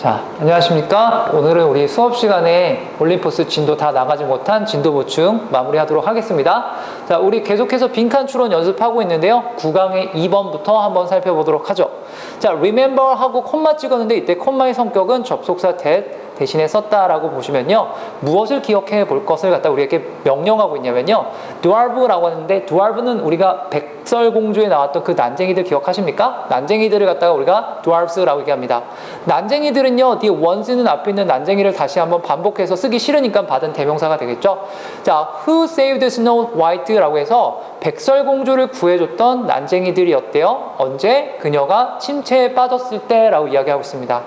자, 안녕하십니까? 오늘은 우리 수업 시간에 올림포스 진도 다 나가지 못한 진도 보충 마무리하도록 하겠습니다. 자, 우리 계속해서 빈칸 추론 연습하고 있는데요. 9강의 2번부터 한번 살펴보도록 하죠. 자, remember 하고 콤마 찍었는데 이때 콤마의 성격은 접속사 that 대신에 썼다라고 보시면요. 무엇을 기억해 볼 것을 갖다 우리에게 명령하고 있냐면요. 드왈브라고 하는데 드왈브는 우리가 백설공주에 나왔던 그 난쟁이들 기억하십니까? 난쟁이들을 갖다가 우리가 드왈브스라고 얘기합니다. 난쟁이들은요. the ones는 앞에 있는 난쟁이를 다시 한번 반복해서 쓰기 싫으니까 받은 대명사가 되겠죠. 자, who saved Snow White라고 해서 백설공주를 구해줬던 난쟁이들이었대요. 언제? 그녀가 침체에 빠졌을 때라고 이야기하고 있습니다.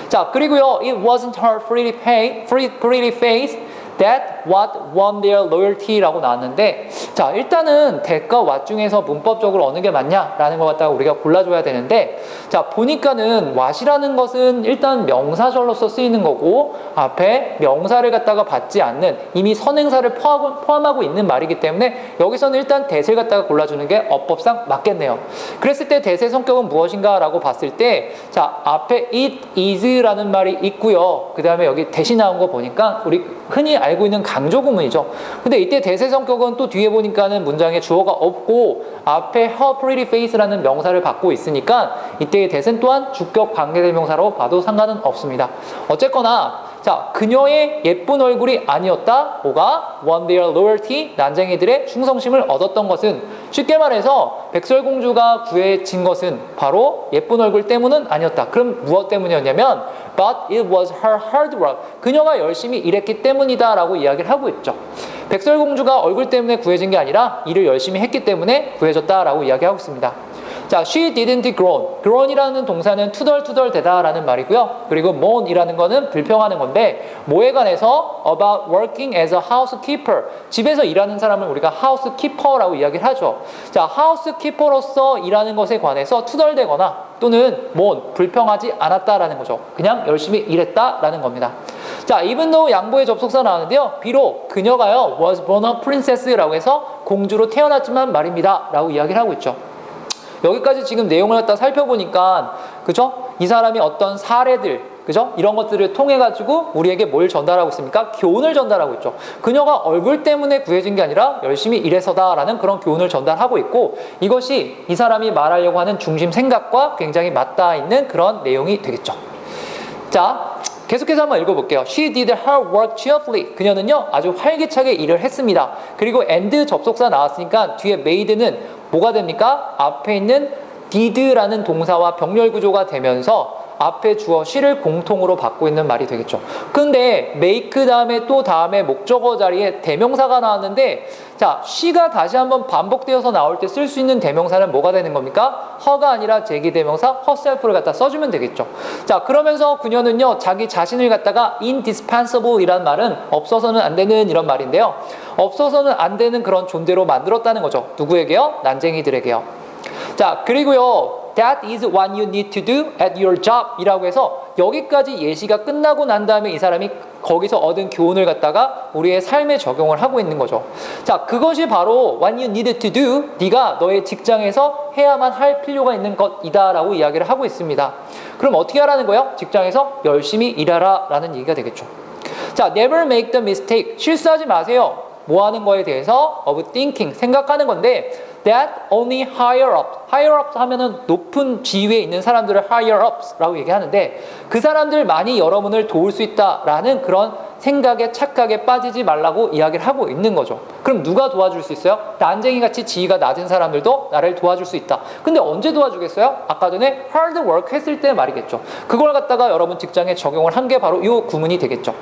자, 그리고요, it wasn't her pretty face that what won their loyalty라고 나왔는데, 자, 일단은 that과 what 중에서 문법적으로 어느 게 맞냐라는 것 갖다가 우리가 골라줘야 되는데, 자, 보니까는 what이라는 것은 일단 명사절로서 쓰이는 거고, 앞에 명사를 갖다가 받지 않는 이미 선행사를 포함하고 있는 말이기 때문에 여기서는 일단 that을 갖다가 골라주는 게 어법상 맞겠네요. 그랬을 때 that의 성격은 무엇인가 라고 봤을 때, 자, 앞에 it is라는 말이 있고요. 그 다음에 여기 that이 나온 거 보니까 우리 흔히 알고 있는 강조 구문이죠. 근데 이때 that의 성격은 또 뒤에 보니까는 문장에 주어가 없고 앞에 her pretty face라는 명사를 갖고 있으니까 이때의 that은 또한 주격 관계대명사로 봐도 상관은 없습니다. 어쨌거나 자, 그녀의 예쁜 얼굴이 아니었다. 뭐가? won their loyalty, 난쟁이들의 충성심을 얻었던 것은 쉽게 말해서 백설공주가 구해진 것은 바로 예쁜 얼굴 때문은 아니었다. 그럼 무엇 때문이었냐면 but it was her hard work. 그녀가 열심히 일했기 때문이다 라고 이야기를 하고 있죠. 백설공주가 얼굴 때문에 구해진 게 아니라 일을 열심히 했기 때문에 구해졌다 라고 이야기하고 있습니다. 자, she didn't groan. groan이라는 동사는 투덜투덜 대다 라는 말이고요. 그리고 moan이라는 거는 불평하는 건데 뭐에 관해서 about working as a housekeeper. 집에서 일하는 사람을 우리가 housekeeper라고 이야기를 하죠. 자, housekeeper로서 일하는 것에 관해서 투덜대거나 또는 moan, 불평하지 않았다라는 거죠. 그냥 열심히 일했다라는 겁니다. 자, even though 양보의 접속사 나왔는데요. 비록 그녀가요 was born a princess라고 해서 공주로 태어났지만 말입니다 라고 이야기를 하고 있죠. 여기까지 지금 내용을 갖다 살펴보니까 그죠? 이 사람이 어떤 사례들 그죠? 이런 것들을 통해 가지고 우리에게 뭘 전달하고 있습니까? 교훈을 전달하고 있죠. 그녀가 얼굴 때문에 구해진 게 아니라 열심히 일해서다라는 그런 교훈을 전달하고 있고 이것이 이 사람이 말하려고 하는 중심 생각과 굉장히 맞닿아 있는 그런 내용이 되겠죠. 자, 계속해서 한번 읽어볼게요. She did her work cheerfully. 그녀는요 아주 활기차게 일을 했습니다. 그리고 and 접속사 나왔으니까 뒤에 made는 뭐가 됩니까? 앞에 있는 did라는 동사와 병렬 구조가 되면서 앞에 주어 she를 공통으로 받고 있는 말이 되겠죠. 근데 make 다음에 또 다음에 목적어 자리에 대명사가 나왔는데 자, she가 다시 한번 반복되어서 나올 때 쓸 수 있는 대명사는 뭐가 되는 겁니까? her가 아니라 제기대명사 herself를 갖다 써주면 되겠죠. 자, 그러면서 그녀는요 자기 자신을 갖다가 indispensable 이란 말은 없어서는 안 되는 이런 말인데요. 없어서는 안 되는 그런 존재로 만들었다는 거죠. 누구에게요? 난쟁이들에게요. 자, 그리고요 That is what you need to do at your job 이라고 해서 여기까지 예시가 끝나고 난 다음에 이 사람이 거기서 얻은 교훈을 갖다가 우리의 삶에 적용을 하고 있는 거죠. 자, 그것이 바로 what you need to do, 네가 너의 직장에서 해야만 할 필요가 있는 것이다 라고 이야기를 하고 있습니다. 그럼 어떻게 하라는 거예요? 직장에서 열심히 일하라 라는 얘기가 되겠죠. 자, never make the mistake, 실수하지 마세요. 뭐 하는 거에 대해서 of thinking, 생각하는 건데 that only higher ups 하면은 높은 지위에 있는 사람들을 higher ups라고 얘기하는데 그 사람들만이 여러분을 도울 수 있다라는 그런 생각에 착각에 빠지지 말라고 이야기를 하고 있는 거죠. 그럼 누가 도와줄 수 있어요? 난쟁이같이 지위가 낮은 사람들도 나를 도와줄 수 있다. 근데 언제 도와주겠어요? 아까 전에 hard work 했을 때 말이겠죠. 그걸 갖다가 여러분 직장에 적용을 한 게 바로 이 구문이 되겠죠.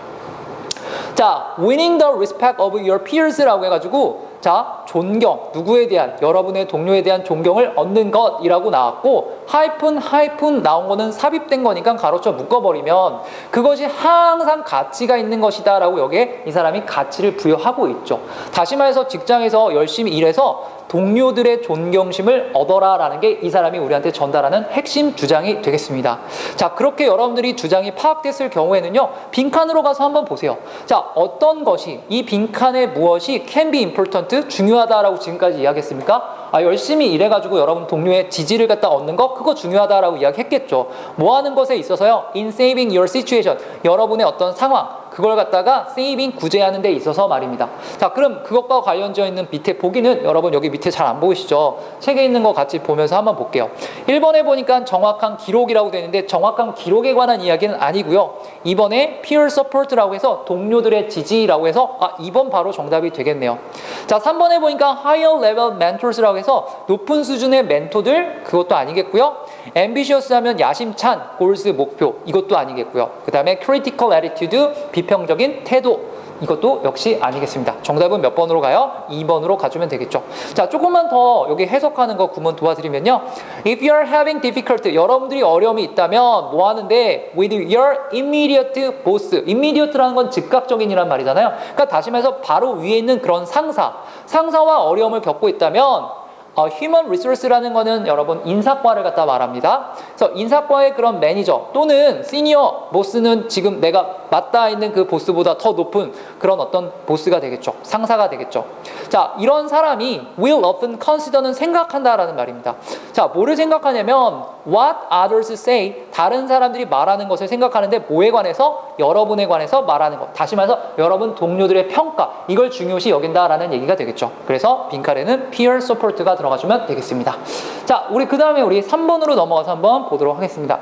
자, winning the respect of your peers라고 해가지고 자, 존경, 누구에 대한, 여러분의 동료에 대한 존경을 얻는 것이라고 나왔고 하이픈 나온 거는 삽입된 거니까 가로쳐 묶어버리면 그것이 항상 가치가 있는 것이다 라고 여기에 이 사람이 가치를 부여하고 있죠. 다시 말해서 직장에서 열심히 일해서 동료들의 존경심을 얻어라 라는 게 이 사람이 우리한테 전달하는 핵심 주장이 되겠습니다. 자, 그렇게 여러분들이 주장이 파악됐을 경우에는요 빈칸으로 가서 한번 보세요. 자, 어떤 것이 이 빈칸에 무엇이 can be important, 중요하다라고 지금까지 이야기했습니까? 열심히 일해가지고 여러분 동료의 지지를 갖다 얻는 거 그거 중요하다라고 이야기했겠죠. 뭐 하는 것에 있어서요? In saving your situation. 여러분의 어떤 상황 그걸 갖다가 saving 구제하는 데 있어서 말입니다. 자, 그럼 그것과 관련되어 있는 밑에 보기는 여러분 여기 밑에 잘 안 보이시죠? 책에 있는 거 같이 보면서 한번 볼게요. 1번에 보니까 정확한 기록이라고 되는데 정확한 기록에 관한 이야기는 아니고요. 2번에 peer support라고 해서 동료들의 지지라고 해서 2번 바로 정답이 되겠네요. 자, 3번에 보니까 higher level mentors라고 해서 높은 수준의 멘토들 그것도 아니겠고요. ambitious 하면 야심찬, goals 목표 이것도 아니겠고요. 그 다음에 critical attitude 비평적인 태도 이것도 역시 아니겠습니다. 정답은 몇 번으로 가요? 2번으로 가주면 되겠죠. 자, 조금만 더 여기 해석하는 거 구문 도와드리면요. If you are having difficulty, 여러분들이 어려움이 있다면 뭐 하는데 with your immediate boss, immediate라는 건 즉각적인이란 말이잖아요. 그러니까 다시 말해서 바로 위에 있는 그런 상사와 어려움을 겪고 있다면 human resource라는 거는 여러분 인사과를 갖다 말합니다. 그래서 인사과의 그런 매니저 또는 시니어 보스는 지금 내가 맞닿아 있는 그 보스보다 더 높은 그런 어떤 보스가 되겠죠. 상사가 되겠죠. 자, 이런 사람이 will often consider는 생각한다라는 말입니다. 자, 뭐를 생각하냐면 what others say, 다른 사람들이 말하는 것을 생각하는데 뭐에 관해서? 여러분에 관해서 말하는 것. 다시 말해서 여러분 동료들의 평가, 이걸 중요시 여긴다라는 얘기가 되겠죠. 그래서 빈칸에는 peer support가 들어가주면 되겠습니다. 자, 우리 그 다음에 우리 3번으로 넘어가서 한번 보도록 하겠습니다.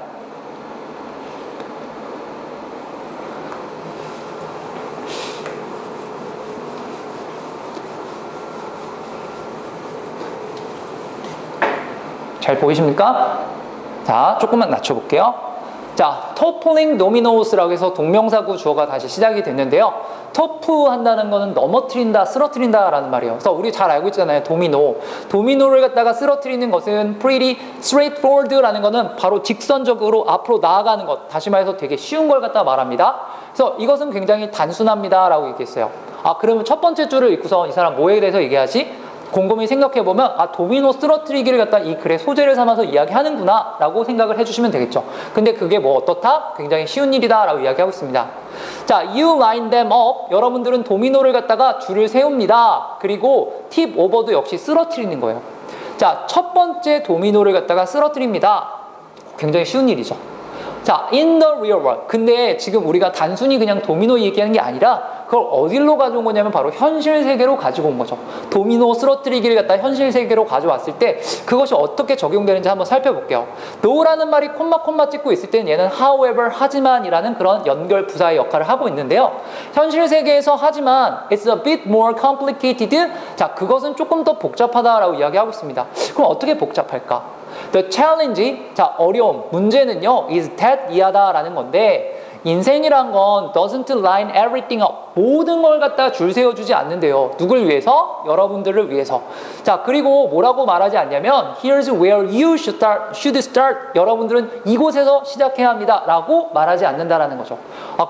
잘 보이십니까? 자, 조금만 낮춰볼게요. 자, toppling dominos라고 해서 동명사구 주어가 다시 시작이 됐는데요. 터프 한다는 거는 넘어뜨린다, 쓰러뜨린다 라는 말이에요. 그래서 우리 잘 알고 있잖아요. 도미노를 갖다가 쓰러뜨리는 것은 pretty straightforward라는 거는 바로 직선적으로 앞으로 나아가는 것. 다시 말해서 되게 쉬운 걸 갖다 말합니다. 그래서 이것은 굉장히 단순합니다 라고 얘기했어요. 그러면 첫 번째 줄을 읽고서 이 사람 뭐에 대해서 얘기하지? 곰곰이 생각해보면 도미노 쓰러뜨리기를 갖다 이 글의 소재를 삼아서 이야기하는구나 라고 생각을 해주시면 되겠죠. 근데 그게 뭐 어떻다? 굉장히 쉬운 일이다 라고 이야기하고 있습니다. 자, you line them up. 여러분들은 도미노를 갖다가 줄을 세웁니다. 그리고 팁 오버도 역시 쓰러뜨리는 거예요. 자, 첫 번째 도미노를 갖다가 쓰러뜨립니다. 굉장히 쉬운 일이죠. 자, in the real world. 근데 지금 우리가 단순히 그냥 도미노 얘기하는 게 아니라 그걸 어디로 가져온 거냐면 바로 현실 세계로 가지고 온 거죠. 도미노 쓰러뜨리기를 갖다 현실 세계로 가져왔을 때 그것이 어떻게 적용되는지 한번 살펴볼게요. thought라는 말이 콤마 찍고 있을 때는 얘는 however 하지만이라는 그런 연결 부사의 역할을 하고 있는데요. 현실 세계에서 하지만 it's a bit more complicated. 자, 그것은 조금 더 복잡하다라고 이야기하고 있습니다. 그럼 어떻게 복잡할까? The challenge, 자, 어려움, 문제는요, is that 이하다라는 건데 인생이란 건 doesn't line everything up. 모든 걸 갖다 줄 세워주지 않는데요. 누굴 위해서? 여러분들을 위해서. 자, 그리고 뭐라고 말하지 않냐면 Here's where you should start. 여러분들은 이곳에서 시작해야 합니다. 라고 말하지 않는다라는 거죠.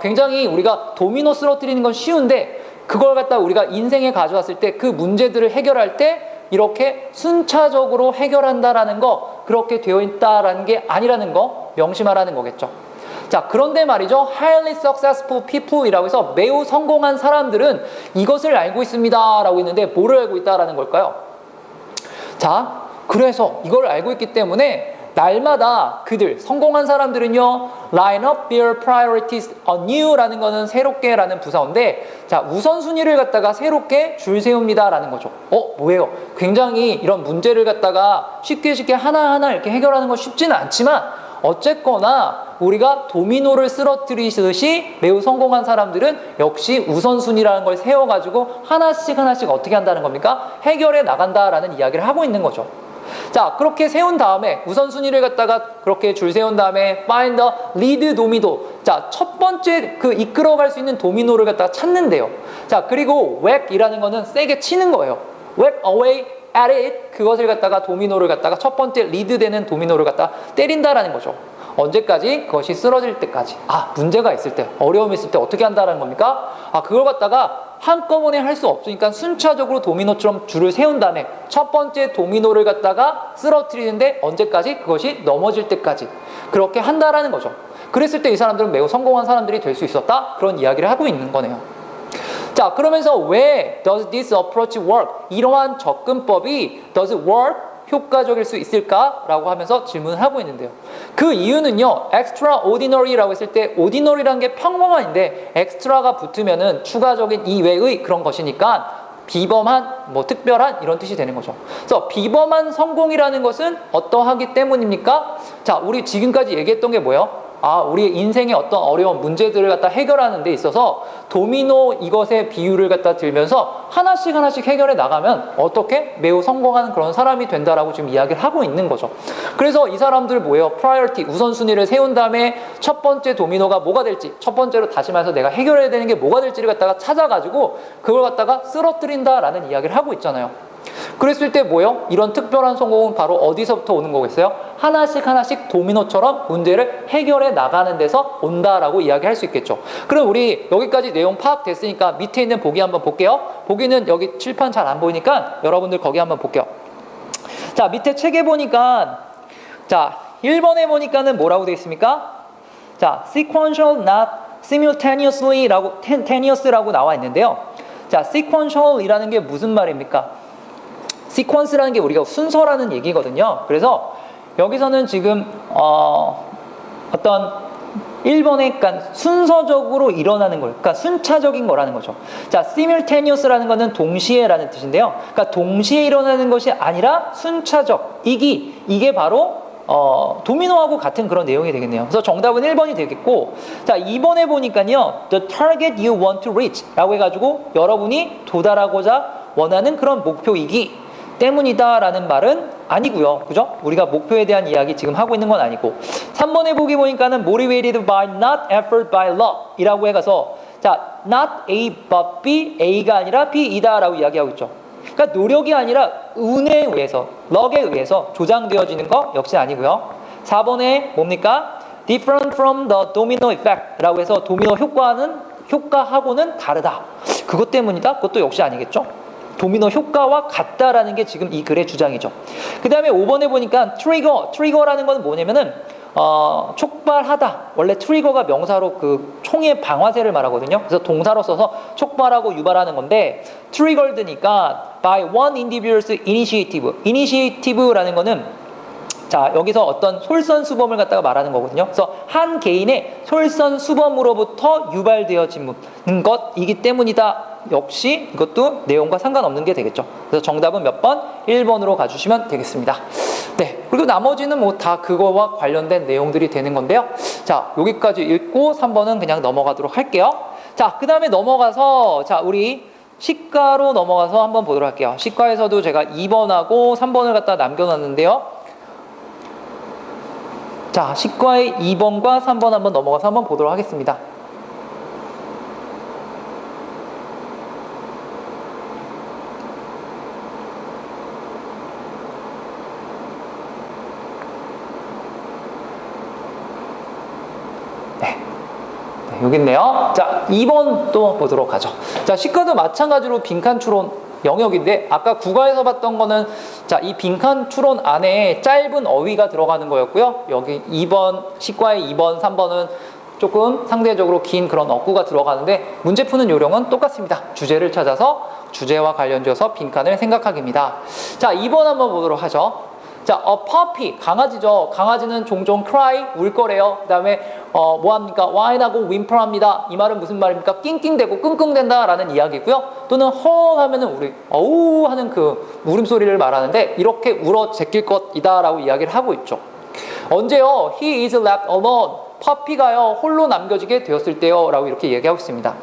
굉장히 우리가 도미노 쓰러뜨리는 건 쉬운데 그걸 갖다 우리가 인생에 가져왔을 때 그 문제들을 해결할 때 이렇게 순차적으로 해결한다라는 거, 그렇게 되어 있다라는 게 아니라는 거 명심하라는 거겠죠. 자, 그런데 말이죠. highly successful people이라고 해서 매우 성공한 사람들은 이것을 알고 있습니다 라고 있는데 뭐를 알고 있다라는 걸까요? 자, 그래서 이걸 알고 있기 때문에 날마다 그들, 성공한 사람들은요, line up their priorities anew 라는 거는 새롭게 라는 부사인데, 자, 우선순위를 갖다가 새롭게 줄 세웁니다 라는 거죠. 뭐예요? 굉장히 이런 문제를 갖다가 쉽게 하나하나 이렇게 해결하는 건 쉽지는 않지만, 어쨌거나 우리가 도미노를 쓰러뜨리듯이 매우 성공한 사람들은 역시 우선순위라는 걸 세워가지고 하나씩 어떻게 한다는 겁니까? 해결해 나간다라는 이야기를 하고 있는 거죠. 자, 그렇게 세운 다음에 우선순위를 갖다가 그렇게 줄 세운 다음에 find the lead domino. 자, 첫 번째 그 이끌어갈 수 있는 도미노를 갖다가 찾는데요. 자, 그리고 whack이라는 거는 세게 치는 거예요. whack away at it. 그것을 갖다가 도미노를 갖다가 첫 번째 리드 되는 도미노를 갖다가 때린다라는 거죠. 언제까지? 그것이 쓰러질 때까지. 문제가 있을 때, 어려움이 있을 때 어떻게 한다는 겁니까? 그걸 갖다가 한꺼번에 할 수 없으니까 순차적으로 도미노처럼 줄을 세운 다음에 첫 번째 도미노를 갖다가 쓰러뜨리는데 언제까지? 그것이 넘어질 때까지. 그렇게 한다라는 거죠. 그랬을 때 이 사람들은 매우 성공한 사람들이 될 수 있었다? 그런 이야기를 하고 있는 거네요. 자, 그러면서 왜 does this approach work? 이러한 접근법이 does it work? 효과적일 수 있을까라고 하면서 질문을 하고 있는데요. 그 이유는요, extraordinary라고 했을 때 ordinary라는 게 평범한인데 extra가 붙으면은 추가적인 이외의 그런 것이니까 비범한, 뭐 특별한 이런 뜻이 되는 거죠. 그래서 비범한 성공이라는 것은 어떠하기 때문입니까? 자, 우리 지금까지 얘기했던 게 뭐예요? 우리의 인생의 어떤 어려운 문제들을 갖다 해결하는 데 있어서 도미노 이것의 비유를 갖다 들면서 하나씩 하나씩 해결해 나가면 어떻게 매우 성공하는 그런 사람이 된다라고 지금 이야기를 하고 있는 거죠. 그래서 이 사람들 뭐예요? 프라이어티, 우선순위를 세운 다음에 첫 번째 도미노가 뭐가 될지, 첫 번째로 다시 말해서 내가 해결해야 되는 게 뭐가 될지를 갖다가 찾아가지고 그걸 갖다가 쓰러뜨린다라는 이야기를 하고 있잖아요. 그랬을 때 뭐예요? 이런 특별한 성공은 바로 어디서부터 오는 거겠어요? 하나씩 하나씩 도미노처럼 문제를 해결해 나가는 데서 온다라고 이야기할 수 있겠죠. 그럼 우리 여기까지 내용 파악됐으니까 밑에 있는 보기 한번 볼게요. 보기는 여기 칠판 잘 안 보이니까 여러분들 거기 한번 볼게요. 자, 밑에 책에 보니까 자 1번에 보니까는 뭐라고 되어 있습니까? 자, sequential not simultaneously라고 나와 있는데요. 자, sequential이라는 게 무슨 말입니까? 시퀀스라는 게 우리가 순서라는 얘기거든요. 그래서 여기서는 지금 어떤 1번에 그러니까 순서적으로 일어나는 걸, 그러니까 순차적인 거라는 거죠. 자, simultaneous라는 거는 동시에라는 뜻인데요. 그러니까 동시에 일어나는 것이 아니라 순차적, 이게 바로 도미노하고 같은 그런 내용이 되겠네요. 그래서 정답은 1번이 되겠고, 자, 2번에 보니까요, the target you want to reach 라고 해가지고 여러분이 도달하고자 원하는 그런 목표이기 때문이다 라는 말은 아니고요. 그죠? 우리가 목표에 대한 이야기 지금 하고 있는 건 아니고. 3번에 보기 보니까는 motivated by not effort by luck 이라고 해가서 자, not A but B, A가 아니라 B이다 라고 이야기하고 있죠. 그러니까 노력이 아니라 운에 의해서, luck에 의해서 조장되어지는 거 역시 아니고요. 4번에 뭡니까? different from the domino effect 라고 해서 도미노 효과하고는 다르다. 그것 때문이다? 그것도 역시 아니겠죠? 도미노 효과와 같다라는 게 지금 이 글의 주장이죠. 그 다음에 5번에 보니까 트리거라는 건 뭐냐면은 촉발하다. 원래 트리거가 명사로 그 총의 방아쇠를 말하거든요. 그래서 동사로 써서 촉발하고 유발하는 건데 triggered니까 by one individual's initiative라는 거는 자, 여기서 어떤 솔선수범을 갖다가 말하는 거거든요. 그래서 한 개인의 솔선수범으로부터 유발되어지는 것이기 때문이다. 역시 이것도 내용과 상관없는 게 되겠죠. 그래서 정답은 몇 번? 1번으로 가주시면 되겠습니다. 네, 그리고 나머지는 뭐 다 그거와 관련된 내용들이 되는 건데요. 자, 여기까지 읽고 3번은 그냥 넘어가도록 할게요. 자, 그 다음에 넘어가서 자, 우리 시가로 넘어가서 한번 보도록 할게요. 시가에서도 제가 2번하고 3번을 갖다 남겨놨는데요. 자, 시과의 2번과 3번 한번 넘어가서 한번 보도록 하겠습니다. 네, 여기 있네요. 자, 2번 또 보도록 하죠. 자, 시과도 마찬가지로 빈칸 추론 영역인데 아까 국어에서 봤던 거는 자, 이 빈칸 추론 안에 짧은 어휘가 들어가는 거였고요. 여기 2번, 시과의 2번, 3번은 조금 상대적으로 긴 그런 어구가 들어가는데 문제 푸는 요령은 똑같습니다. 주제를 찾아서 주제와 관련지어서 빈칸을 생각하기입니다. 자, 2번 한번 보도록 하죠. 자, a puppy, 강아지죠. 강아지는 종종 cry, 울 거래요. 그 다음에 뭐합니까? whine하고 whimper합니다. 이 말은 무슨 말입니까? 낑낑대고 끙끙댄다 라는 이야기고요. 또는 허 하면은 우리 어우 하는 그 울음소리를 말하는데 이렇게 울어 제낄 것이다 라고 이야기를 하고 있죠. 언제요? He is left alone. 퍼피가요 홀로 남겨지게 되었을 때요 라고 이렇게 얘기하고 있습니다.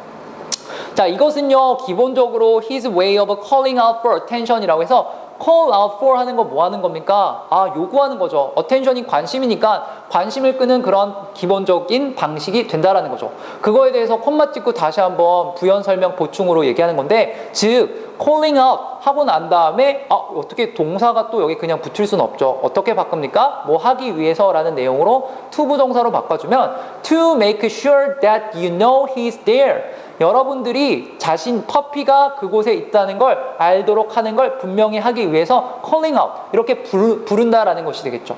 자, 이것은요 기본적으로 his way of calling out for attention이라고 해서 call out for 하는 거 뭐 하는 겁니까? 요구하는 거죠. attention이 관심이니까 관심을 끄는 그런 기본적인 방식이 된다라는 거죠. 그거에 대해서 콤마 찍고 다시 한번 부연 설명 보충으로 얘기하는 건데, 즉 calling out 하고 난 다음에 어떻게 동사가 또 여기 그냥 붙을 수는 없죠. 어떻게 바꿉니까? 뭐 하기 위해서라는 내용으로 to 부정사로 바꿔주면 to make sure that you know he's there. 여러분들이 자신 퍼피가 그곳에 있다는 걸 알도록 하는 걸 분명히 하기 위해서 calling out 이렇게 부른다라는 것이 되겠죠.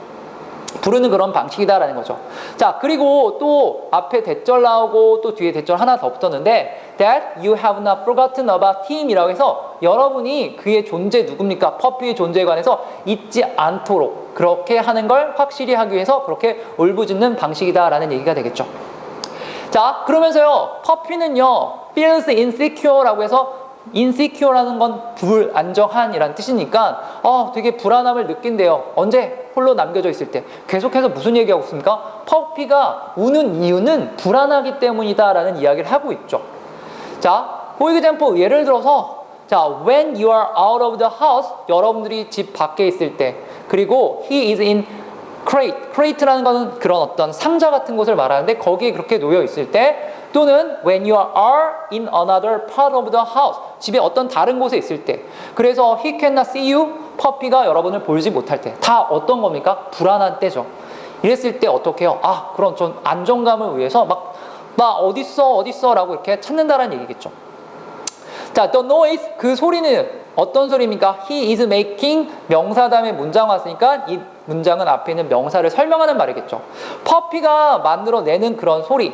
부르는 그런 방식이다라는 거죠. 자, 그리고 또 앞에 대절 나오고 또 뒤에 대절 하나 더 붙었는데 that you have not forgotten about him이라고 해서 여러분이 그의 존재 누굽니까? 퍼피의 존재에 관해서 잊지 않도록 그렇게 하는 걸 확실히 하기 위해서 그렇게 울부짖는 방식이다라는 얘기가 되겠죠. 자, 그러면서요, 퍼피는요, feels insecure라고 해서 insecure라는 건 불안정한이란 뜻이니까 되게 불안함을 느낀대요. 언제? 홀로 남겨져 있을 때. 계속해서 무슨 얘기하고 있습니까? 퍼피가 우는 이유는 불안하기 때문이다 라는 이야기를 하고 있죠. 자, for example, 예를 들어서 자, when you are out of the house, 여러분들이 집 밖에 있을 때, 그리고 he is in crate. crate라는 거는 그런 어떤 상자 같은 곳을 말하는데 거기에 그렇게 놓여 있을 때, 또는 when you are in another part of the house, 집에 어떤 다른 곳에 있을 때, 그래서 he cannot see you, 퍼피가 여러분을 보지 못할 때, 다 어떤 겁니까? 불안한 때죠. 이랬을 때 어떻게 해요? 그럼 전 안정감을 위해서 막 어딨어 라고 이렇게 찾는다라는 얘기겠죠. 자, the noise, 그 소리는 어떤 소리입니까? He is making, 명사 다음에 문장 왔으니까 이 문장은 앞에 있는 명사를 설명하는 말이겠죠. 퍼피가 만들어내는 그런 소리.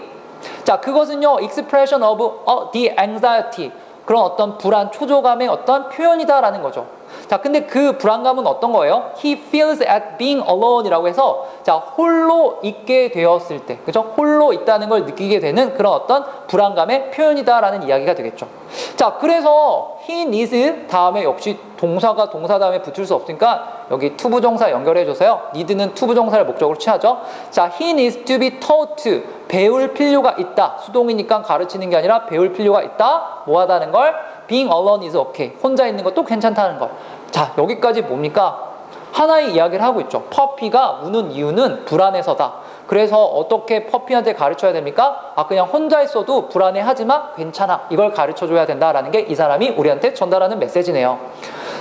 자, 그것은요, expression of the anxiety, 그런 어떤 불안, 초조감의 어떤 표현이다라는 거죠. 자, 근데 그 불안감은 어떤 거예요? He feels at being alone이라고 해서 자, 홀로 있게 되었을 때, 그죠? 홀로 있다는 걸 느끼게 되는 그런 어떤 불안감의 표현이다라는 이야기가 되겠죠. 자, 그래서 he needs 다음에 역시 동사가 동사 다음에 붙을 수 없으니까 여기 투부정사 연결해줘서요. need는 투부정사를 목적으로 취하죠. 자, he needs to be taught, 배울 필요가 있다. 수동이니까 가르치는 게 아니라 배울 필요가 있다. 뭐 하다는 걸? being alone is okay. 혼자 있는 것도 괜찮다는 걸. 자, 여기까지 뭡니까? 하나의 이야기를 하고 있죠. 퍼피가 우는 이유는 불안해서다. 그래서 어떻게 퍼피한테 가르쳐야 됩니까? 그냥 혼자 있어도 불안해하지만 괜찮아. 이걸 가르쳐줘야 된다라는 게 이 사람이 우리한테 전달하는 메시지네요.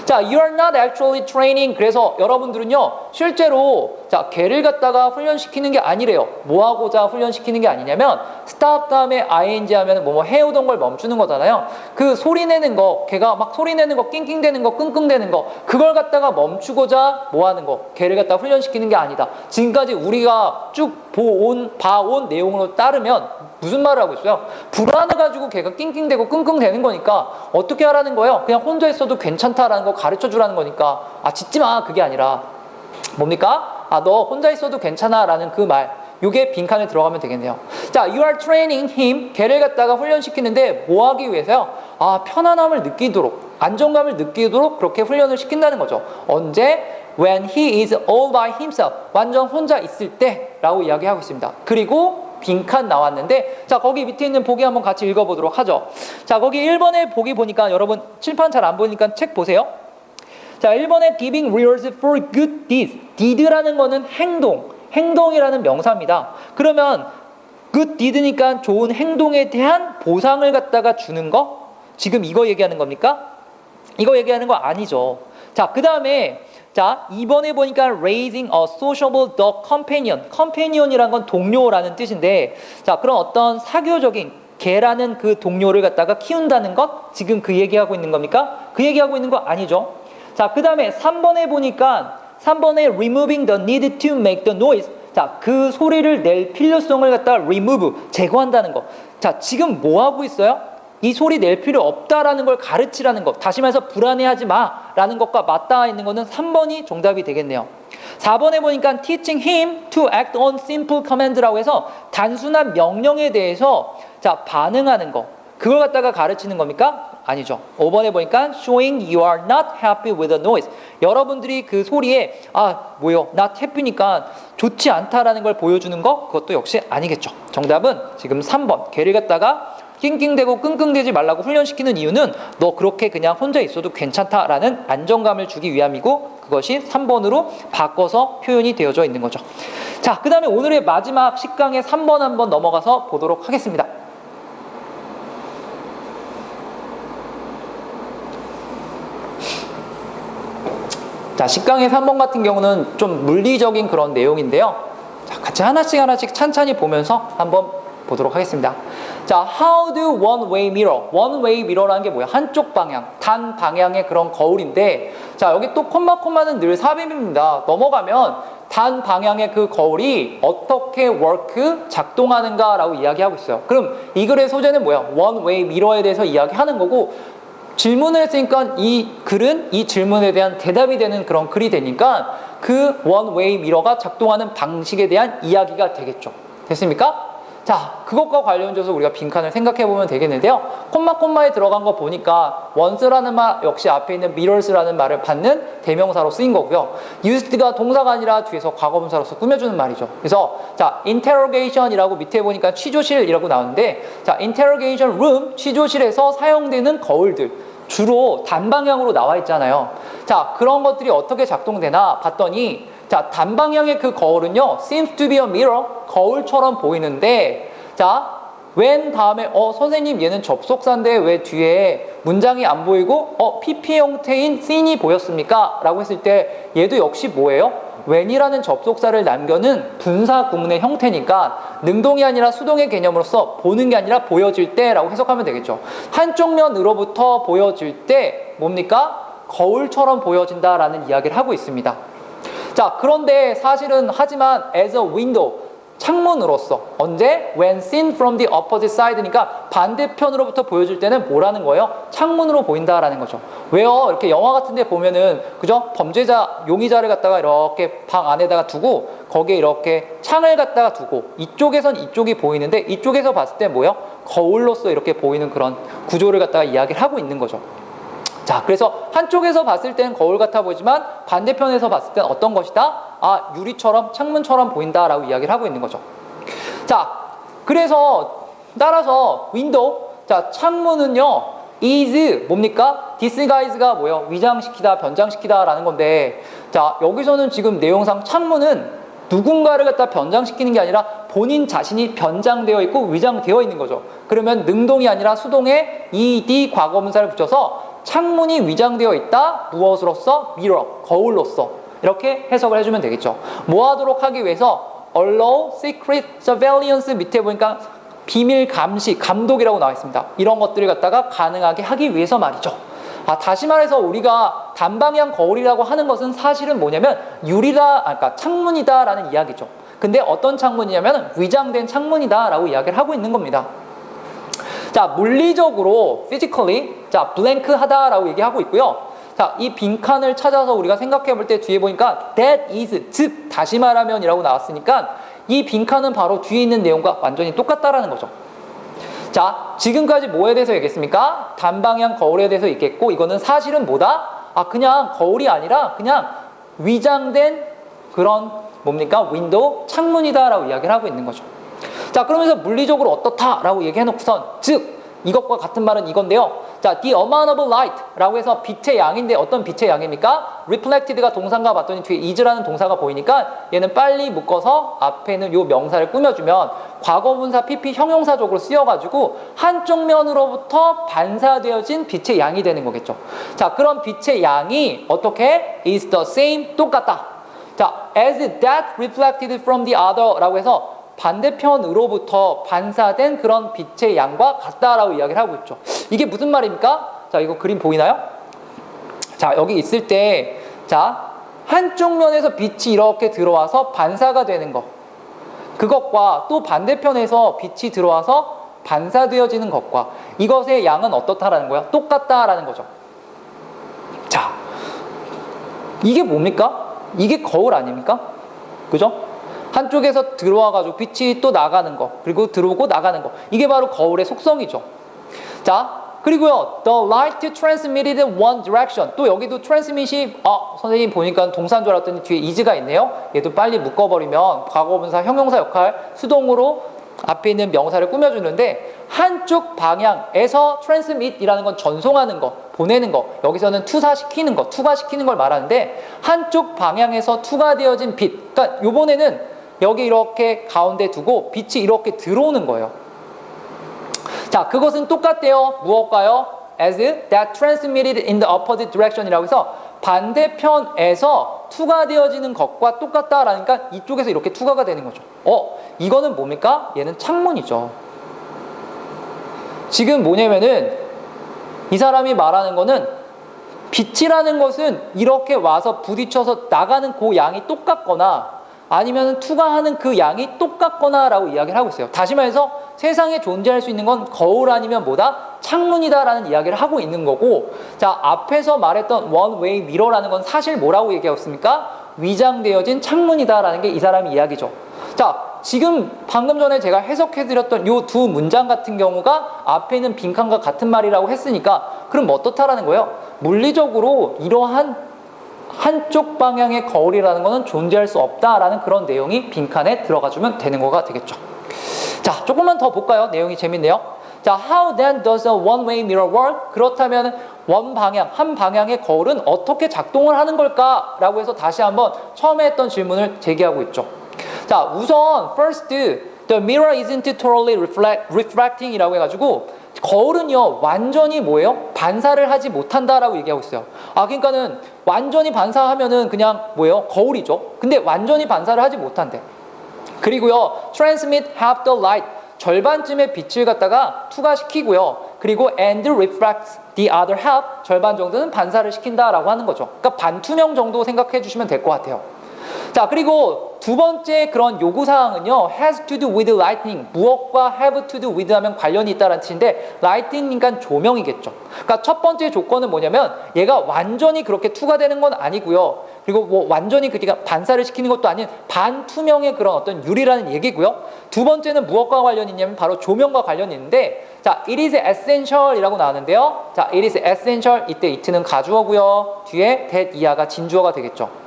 자, you are not actually training. 그래서 여러분들은요, 실제로 자, 개를 갖다가 훈련시키는 게 아니래요. 뭐 하고자 훈련시키는 게 아니냐면 stop 다음에 ing 하면 뭐 해오던 걸 멈추는 거잖아요. 그 소리 내는 거, 개가 막 소리 내는 거, 낑낑대는 거, 끙끙대는 거, 그걸 갖다가 멈추고자 뭐 하는 거, 개를 갖다가 훈련시키는 게 아니다. 지금까지 우리가 쭉 봐온 내용으로 따르면 무슨 말을 하고 있어요? 불안해가지고 걔가 낑낑대고 끙끙대는 거니까 어떻게 하라는 거예요? 그냥 혼자 있어도 괜찮다라는 거 가르쳐주라는 거니까 짖지 마, 그게 아니라 뭡니까? 너 혼자 있어도 괜찮아 라는 그 말, 요게 빈칸에 들어가면 되겠네요. 자, you are training him, 걔를 갖다가 훈련시키는데 뭐 하기 위해서요? 편안함을 느끼도록, 안정감을 느끼도록 그렇게 훈련을 시킨다는 거죠. 언제? When he is all by himself, 완전 혼자 있을 때 라고 이야기하고 있습니다. 그리고 빈칸 나왔는데, 자, 거기 밑에 있는 보기 한번 같이 읽어보도록 하죠. 자, 거기 1번에 보기 보니까 여러분 칠판 잘 안 보이니까 책 보세요. 자, 1번에 giving rewards for good deeds. deed라는 거는 행동이라는 명사입니다. 그러면 good deed니까 좋은 행동에 대한 보상을 갖다가 주는 거? 지금 이거 얘기하는 겁니까? 이거 얘기하는 거 아니죠. 자, 그 다음에 자, 2번에 보니까 raising a sociable dog companion. companion이란 건 동료라는 뜻인데, 자, 그런 어떤 사교적인 개라는 그 동료를 갖다가 키운다는 것, 지금 그 얘기하고 있는 겁니까? 그 얘기하고 있는 거 아니죠. 자, 그 다음에 3번에 보니까 3번에 removing the need to make the noise. 자, 그 소리를 낼 필요성을 갖다가 remove, 제거한다는 거. 자, 지금 뭐 하고 있어요? 이 소리 낼 필요 없다라는 걸 가르치라는 것. 다시 말해서 불안해하지 마라는 것과 맞닿아 있는 거는 3번이 정답이 되겠네요. 4번에 보니까 teaching him to act on simple command라고 해서 단순한 명령에 대해서 자, 반응하는 거. 그걸 갖다가 가르치는 겁니까? 아니죠. 5번에 보니까 showing you are not happy with the noise. 여러분들이 그 소리에 not happy니까 좋지 않다라는 걸 보여주는 거, 그것도 역시 아니겠죠. 정답은 지금 3번. 걔를 갖다가 낑낑대고 끙끙대지 말라고 훈련시키는 이유는 너 그렇게 그냥 혼자 있어도 괜찮다라는 안정감을 주기 위함이고, 그것이 3번으로 바꿔서 표현이 되어져 있는 거죠. 자, 그 다음에 오늘의 마지막 식강의 3번 한번 넘어가서 보도록 하겠습니다. 자, 식강의 3번 같은 경우는 좀 물리적인 그런 내용인데요. 자, 같이 하나씩 찬찬히 보면서 한번 보도록 하겠습니다. 자, how do one-way mirror? one-way mirror라는 게 뭐야? 한쪽 방향, 단 방향의 그런 거울인데, 자, 여기 또 콤마는 늘 삽입입니다. 넘어가면 단 방향의 그 거울이 어떻게 work, 작동하는가라고 이야기하고 있어요. 그럼 이 글의 소재는 뭐야? one way mirror에 대해서 이야기하는 거고, 질문을 했으니까 이 글은 이 질문에 대한 대답이 되는 그런 글이 되니까 그 one way mirror가 작동하는 방식에 대한 이야기가 되겠죠. 됐습니까? 자, 그것과 관련해서 우리가 빈칸을 생각해 보면 되겠는데요. 콤마에 들어간 거 보니까 once라는 말 역시 앞에 있는 mirrors라는 말을 받는 대명사로 쓰인 거고요. used가 동사가 아니라 뒤에서 과거분사로서 꾸며주는 말이죠. 그래서 자, interrogation이라고 밑에 보니까 취조실이라고 나오는데, 자, interrogation room, 취조실에서 사용되는 거울들 주로 단방향으로 나와 있잖아요. 자, 그런 것들이 어떻게 작동되나 봤더니, 자, 단방향의 그 거울은요, seems to be a mirror, 거울처럼 보이는데, 자, when 다음에, 선생님 얘는 접속사인데 왜 뒤에 문장이 안 보이고, PP 형태인 thin이 보였습니까? 라고 했을 때, 얘도 역시 뭐예요? when이라는 접속사를 남겨는 분사 구문의 형태니까, 능동이 아니라 수동의 개념으로서 보는 게 아니라 보여질 때라고 해석하면 되겠죠. 한쪽 면으로부터 보여질 때, 뭡니까? 거울처럼 보여진다라는 이야기를 하고 있습니다. 자, 그런데 사실은 하지만 as a window, 창문으로서 언제? when seen from the opposite side니까 반대편으로부터 보여줄 때는 뭐라는 거예요? 창문으로 보인다라는 거죠. 왜요? 이렇게 영화 같은 데 보면은 그죠? 범죄자, 용의자를 갖다가 이렇게 방 안에다가 두고 거기에 이렇게 창을 갖다가 두고 이쪽에선 이쪽이 보이는데 이쪽에서 봤을 때 뭐예요? 거울로서 이렇게 보이는 그런 구조를 갖다가 이야기를 하고 있는 거죠. 자, 그래서 한쪽에서 봤을 때는 거울 같아 보이지만 반대편에서 봤을 때는 어떤 것이다? 아, 유리처럼, 창문처럼 보인다라고 이야기를 하고 있는 거죠. 자, 그래서 따라서 윈도우, 자, 창문은요, is 뭡니까? disguise가 뭐예요? 위장시키다, 변장시키다 라는 건데, 자, 여기서는 지금 내용상 창문은 누군가를 갖다 변장시키는 게 아니라 본인 자신이 변장되어 있고 위장되어 있는 거죠. 그러면 능동이 아니라 수동에 ed 과거분사를 붙여서 창문이 위장되어 있다. 무엇으로서? mirror, 거울로서. 이렇게 해석을 해주면 되겠죠. 뭐 하도록 하기 위해서 allow secret surveillance 밑에 보니까 비밀 감시, 감독이라고 나와 있습니다. 이런 것들을 갖다가 가능하게 하기 위해서 말이죠. 아, 다시 말해서 우리가 단방향 거울이라고 하는 것은 사실은 뭐냐면 유리다, 그러니까 창문이다라는 이야기죠. 근데 어떤 창문이냐면 위장된 창문이다라고 이야기를 하고 있는 겁니다. 자, 물리적으로 physically, 자, blank 하다라고 얘기하고 있고요. 자, 이 빈칸을 찾아서 우리가 생각해 볼 때 뒤에 보니까 that is, 즉 다시 말하면이라고 나왔으니까 이 빈칸은 바로 뒤에 있는 내용과 완전히 똑같다라는 거죠. 자, 지금까지 뭐에 대해서 얘기했습니까? 단방향 거울에 대해서 얘기했고, 이거는 사실은 뭐다? 아, 그냥 거울이 아니라 그냥 위장된 그런 뭡니까? 윈도우, 창문이다라고 이야기를 하고 있는 거죠. 자, 그러면서 물리적으로 어떻다라고 얘기해놓고선, 즉 이것과 같은 말은 이건데요. 자, the amount of light라고 해서 빛의 양인데 어떤 빛의 양입니까? reflected가 동사인가 봤더니 뒤에 is라는 동사가 보이니까 얘는 빨리 묶어서 앞에는 요 명사를 꾸며주면 과거분사 PP 형용사적으로 쓰여가지고 한쪽 면으로부터 반사되어진 빛의 양이 되는 거겠죠. 자, 그럼 빛의 양이 어떻게? is the same, 똑같다. 자, as that reflected from the other 라고 해서 반대편으로부터 반사된 그런 빛의 양과 같다라고 이야기를 하고 있죠. 이게 무슨 말입니까? 자, 이거 그림 보이나요? 자, 여기 있을 때, 자, 한쪽 면에서 빛이 이렇게 들어와서 반사가 되는 것, 그것과 또 반대편에서 빛이 들어와서 반사되어지는 것과 이것의 양은 어떻다라는 거야? 똑같다라는 거죠. 자, 이게 뭡니까? 이게 거울 아닙니까? 그죠? 한쪽에서 들어와가지고 빛이 또 나가는 거, 그리고 들어오고 나가는 거, 이게 바로 거울의 속성이죠. 자, 그리고요, the light transmitted in one direction. 또 여기도 transmit이, 선생님 보니까 동사인 줄 알았더니 뒤에 is가 있네요. 얘도 빨리 묶어버리면 과거분사 형용사 역할 수동으로 앞에 있는 명사를 꾸며주는데, 한쪽 방향에서 transmit이라는 건 전송하는 거, 보내는 거, 여기서는 투사시키는 거, 투과시키는 걸 말하는데, 한쪽 방향에서 투과되어진 빛, 그러니까 요번에는 여기 이렇게 가운데 두고 빛이 이렇게 들어오는 거예요. 자, 그것은 똑같대요. 무엇과요? as that transmitted in the opposite direction이라고 해서 반대편에서 투과되어지는 것과 똑같다라니까 이쪽에서 이렇게 투과가 되는 거죠. 이거는 뭡니까? 얘는 창문이죠. 지금 뭐냐면은 이 사람이 말하는 거는 빛이라는 것은 이렇게 와서 부딪혀서 나가는 그 양이 똑같거나 아니면 투과하는 그 양이 똑같거나 라고 이야기를 하고 있어요. 다시 말해서 세상에 존재할 수 있는 건 거울 아니면 뭐다? 창문이다 라는 이야기를 하고 있는 거고, 자, 앞에서 말했던 원웨이 미러라는 건 사실 뭐라고 얘기하고 있습니까? 위장되어진 창문이다 라는 게 이 사람의 이야기죠. 자, 지금 방금 전에 제가 해석해드렸던 요 두 문장 같은 경우가 앞에 있는 빈칸과 같은 말이라고 했으니까 그럼 어떻다라는 거예요? 물리적으로 이러한 한쪽 방향의 거울이라는 것은 존재할 수 없다라는 그런 내용이 빈칸에 들어가주면 되는 거가 되겠죠. 자, 조금만 더 볼까요? 내용이 재밌네요. 자, how then does a one-way mirror work? 그렇다면 한 방향의 거울은 어떻게 작동을 하는 걸까? 라고 해서 다시 한번 처음에 했던 질문을 제기하고 있죠. 자, 우선 first, the mirror isn't totally reflecting 이라고 해가지고 거울은요 완전히 뭐예요? 반사를 하지 못한다라고 얘기하고 있어요. 그러니까는 완전히 반사하면은 그냥 뭐예요? 거울이죠. 근데 완전히 반사를 하지 못한대. 그리고요 transmit half the light, 절반쯤의 빛을 갖다가 투과시키고요. 그리고 and reflects the other half, 절반 정도는 반사를 시킨다라고 하는 거죠. 그러니까 반투명 정도 생각해 주시면 될 것 같아요. 자, 그리고 두 번째 그런 요구사항은요 has to do with lightning, 무엇과 have to do with 하면 관련이 있다는 뜻인데 lightning이니까 조명이겠죠. 그러니까 첫 번째 조건은 뭐냐면 얘가 완전히 그렇게 투과되는 건 아니고요, 그리고 뭐 완전히 그러니까 반사를 시키는 것도 아닌 반투명의 그런 어떤 유리라는 얘기고요. 두 번째는 무엇과 관련이 있냐면 바로 조명과 관련이 있는데, 자, it is essential 이라고 나오는데요. 자, it is essential, 이때 it는 가주어고요, 뒤에 that 이하가 진주어가 되겠죠.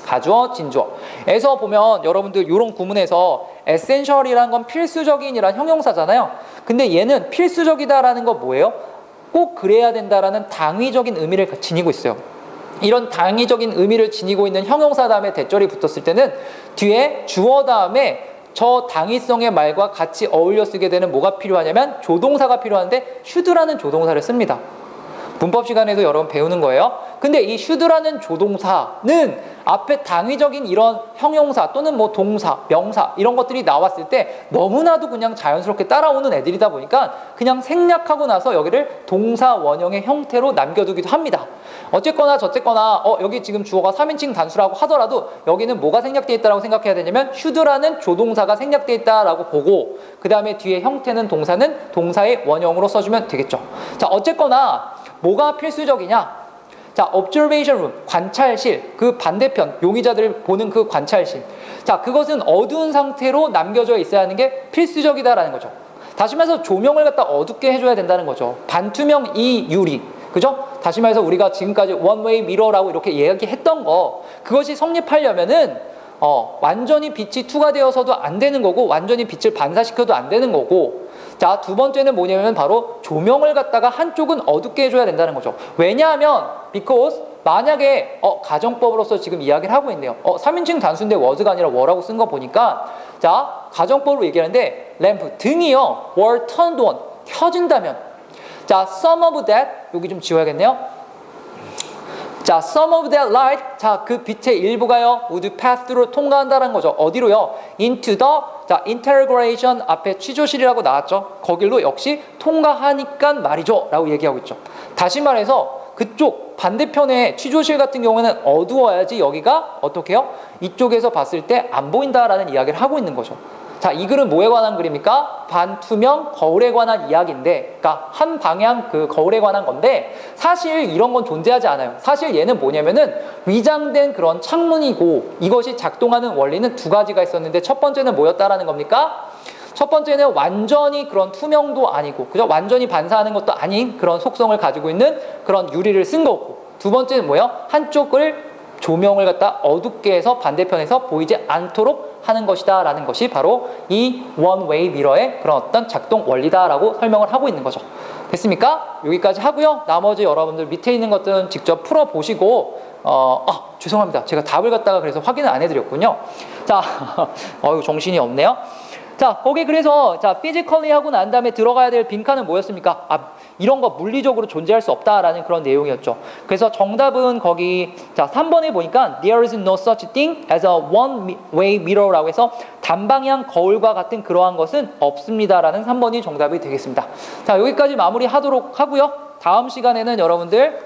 가주어, 진주어에서 보면 여러분들 이런 구문에서 essential이라는 건 필수적인이란 형용사잖아요. 근데 얘는 필수적이다라는 건 뭐예요? 꼭 그래야 된다라는 당위적인 의미를 지니고 있어요. 이런 당위적인 의미를 지니고 있는 형용사 다음에 대절이 붙었을 때는 뒤에 주어 다음에 저 당위성의 말과 같이 어울려 쓰게 되는 뭐가 필요하냐면 조동사가 필요한데 should라는 조동사를 씁니다. 문법 시간에도 여러 번 배우는 거예요. 근데 이 should라는 조동사는 앞에 당위적인 이런 형용사 또는 뭐 동사, 명사 이런 것들이 나왔을 때 너무나도 그냥 자연스럽게 따라오는 애들이다 보니까 그냥 생략하고 나서 여기를 동사 원형의 형태로 남겨두기도 합니다. 어쨌거나 저쨌거나 여기 지금 주어가 3인칭 단수라고 하더라도 여기는 뭐가 생략되어 있다고 생각해야 되냐면 should라는 조동사가 생략되어 있다라고 보고 그 다음에 뒤에 형태는 동사는 동사의 원형으로 써주면 되겠죠. 자, 어쨌거나 뭐가 필수적이냐? 자, observation room, 관찰실, 그 반대편, 용의자들을 보는 그 관찰실. 자, 그것은 어두운 상태로 남겨져 있어야 하는 게 필수적이다라는 거죠. 다시 말해서 조명을 갖다 어둡게 해줘야 된다는 거죠. 반투명 이 유리. 그죠? 다시 말해서 우리가 지금까지 원웨이 미러라고 이렇게 이야기했던 거, 그것이 성립하려면은 완전히 빛이 투과되어서도 안 되는 거고 완전히 빛을 반사시켜도 안 되는 거고, 자, 두 번째는 뭐냐면 바로 조명을 갖다가 한쪽은 어둡게 해줘야 된다는 거죠. 왜냐하면 because 만약에 가정법으로서 지금 이야기를 하고 있네요. 3인칭 단수인데 was가 아니라 were라고 쓴 거 보니까, 자, 가정법으로 얘기하는데 램프, 등이요 were turned on, 켜진다면, 자, some of that, 여기 좀 지워야겠네요. 자, some of that light, 자, 그 빛의 일부가요 would pass through, 통과한다는 거죠. 어디로요? into the, 자, integration 앞에 취조실이라고 나왔죠. 거길로 역시 통과하니까 말이죠 라고 얘기하고 있죠. 다시 말해서 그쪽 반대편에 취조실 같은 경우에는 어두워야지 여기가 어떻게 해요? 이쪽에서 봤을 때 안 보인다라는 이야기를 하고 있는 거죠. 자, 이 글은 뭐에 관한 글입니까? 반투명 거울에 관한 이야기인데, 그러니까 한 방향 그 거울에 관한 건데, 사실 이런 건 존재하지 않아요. 사실 얘는 뭐냐면은 위장된 그런 창문이고, 이것이 작동하는 원리는 두 가지가 있었는데 첫 번째는 뭐였다라는 겁니까? 첫 번째는 완전히 그런 투명도 아니고, 그죠? 완전히 반사하는 것도 아닌 그런 속성을 가지고 있는 그런 유리를 쓴 거고, 두 번째는 뭐예요? 한쪽을 조명을 갖다 어둡게 해서 반대편에서 보이지 않도록 하는 것이다 라는 것이 바로 이 원웨이 미러의 그런 어떤 작동 원리다라고 설명을 하고 있는 거죠. 됐습니까? 여기까지 하고요. 나머지 여러분들 밑에 있는 것들은 직접 풀어보시고, 죄송합니다. 제가 답을 갖다가 그래서 확인을 안 해드렸군요. 자, 정신이 없네요. 자, 거기 그래서 자, physically 하고 난 다음에 들어가야 될 빈칸은 뭐였습니까? 이런 거 물리적으로 존재할 수 없다라는 그런 내용이었죠. 그래서 정답은 거기 자, 3번에 보니까 there is no such thing as a one-way mirror라고 해서 단방향 거울과 같은 그러한 것은 없습니다라는 3번이 정답이 되겠습니다. 자, 여기까지 마무리하도록 하고요. 다음 시간에는 여러분들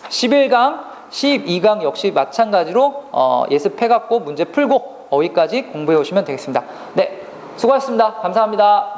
11강, 12강 역시 마찬가지로 예습해갖고 문제 풀고 어휘까지 공부해 오시면 되겠습니다. 네, 수고하셨습니다. 감사합니다.